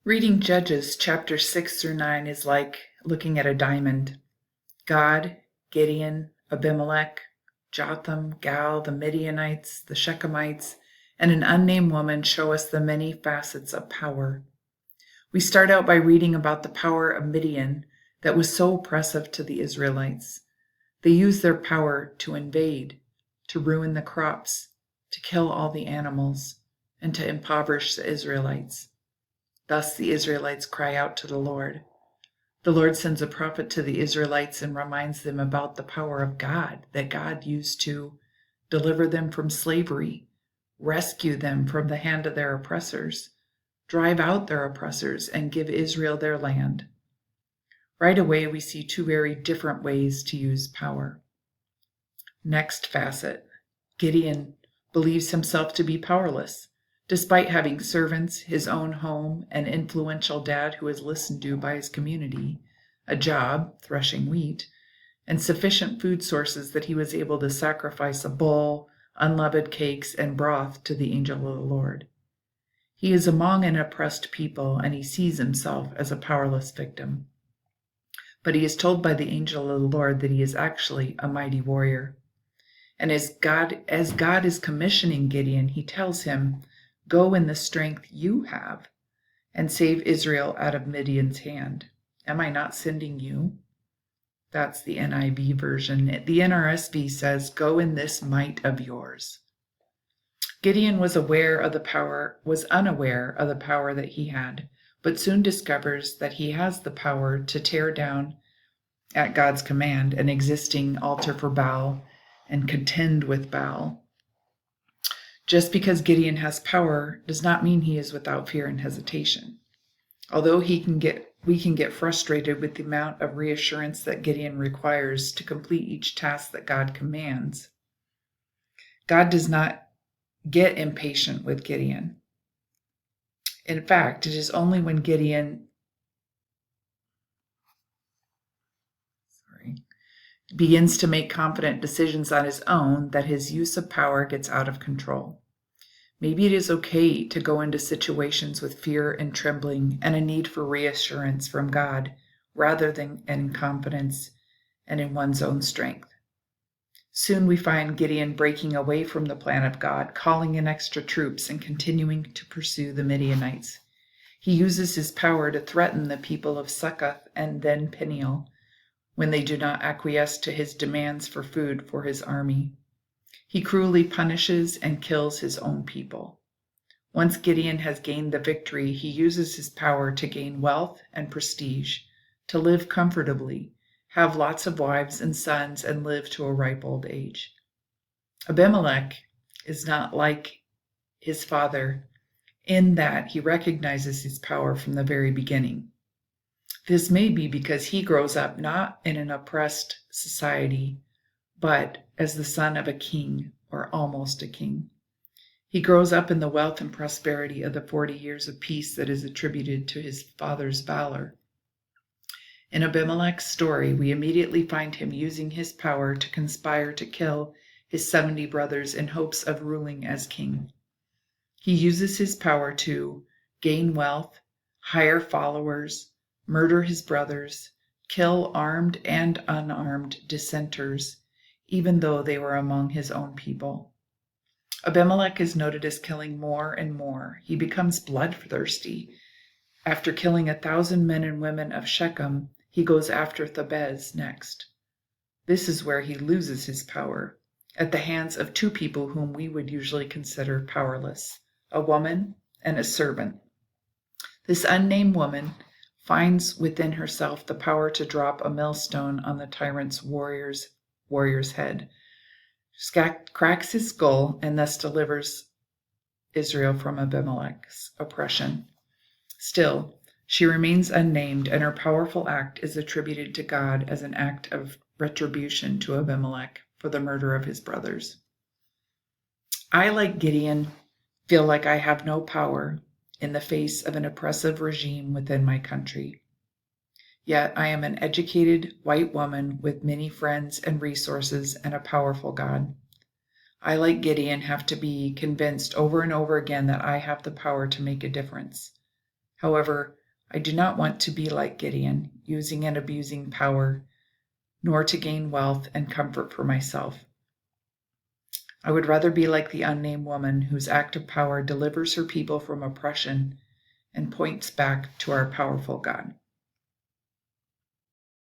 Reading Judges chapter 6 through 9 is like looking at a diamond. God, Gideon, Abimelech, Jotham, Gal, the Midianites, the Shechemites, and an unnamed woman show us the many facets of power. We start out by reading about the power of Midian that was so oppressive to the Israelites. They used their power to invade, to ruin the crops, to kill all the animals, and to impoverish the Israelites. Thus the Israelites cry out to the Lord. The Lord sends a prophet to the Israelites and reminds them about the power of God that God used to deliver them from slavery, rescue them from the hand of their oppressors, drive out their oppressors, and give Israel their land. Right away, we see two very different ways to use power. Next facet, Gideon believes himself to be powerless. Despite having servants, his own home, an influential dad who is listened to by his community, a job, threshing wheat, and sufficient food sources that he was able to sacrifice a bull, unleavened cakes, and broth to the angel of the Lord. He is among an oppressed people, and he sees himself as a powerless victim. But he is told by the angel of the Lord that he is actually a mighty warrior. And as God is commissioning Gideon, he tells him, "Go in the strength you have and save Israel out of Midian's hand. Am I not sending you?" That's the NIV version. The NRSV says, "Go in this might of yours." Gideon was unaware of the power that he had, but soon discovers that he has the power to tear down, at God's command, an existing altar for Baal and contend with Baal. Just because Gideon has power does not mean he is without fear and hesitation. Although we can get frustrated with the amount of reassurance that Gideon requires to complete each task that God commands, God does not get impatient with Gideon. In fact, it is only when Gideon begins to make confident decisions on his own that his use of power gets out of control. Maybe it is okay to go into situations with fear and trembling and a need for reassurance from God rather than in confidence and in one's own strength. Soon we find Gideon breaking away from the plan of God, calling in extra troops, and continuing to pursue the Midianites. He uses his power to threaten the people of Succoth and then Peniel when they do not acquiesce to his demands for food for his army. He cruelly punishes and kills his own people. Once Gideon has gained the victory, he uses his power to gain wealth and prestige, to live comfortably, have lots of wives and sons, and live to a ripe old age. Abimelech is not like his father in that he recognizes his power from the very beginning. This may be because he grows up not in an oppressed society, but as the son of a king, or almost a king. He grows up in the wealth and prosperity of the 40 years of peace that is attributed to his father's valor. In Abimelech's story, we immediately find him using his power to conspire to kill his 70 brothers in hopes of ruling as king. He uses his power to gain wealth, hire followers, murder his brothers, kill armed and unarmed dissenters, even though they were among his own people. Abimelech is noted as killing more and more. He becomes bloodthirsty. After killing 1,000 men and women of Shechem, he goes after Thebez next. This is where he loses his power, at the hands of two people whom we would usually consider powerless, a woman and a servant. This unnamed woman finds within herself the power to drop a millstone on the tyrant's warrior's head, cracks his skull, and thus delivers Israel from Abimelech's oppression. Still, she remains unnamed, and her powerful act is attributed to God as an act of retribution to Abimelech for the murder of his brothers. I, like Gideon, feel like I have no power in the face of an oppressive regime within my country. Yet I am an educated white woman with many friends and resources and a powerful God. I, like Gideon, have to be convinced over and over again that I have the power to make a difference. However, I do not want to be like Gideon, using and abusing power, nor to gain wealth and comfort for myself. I would rather be like the unnamed woman whose act of power delivers her people from oppression and points back to our powerful God.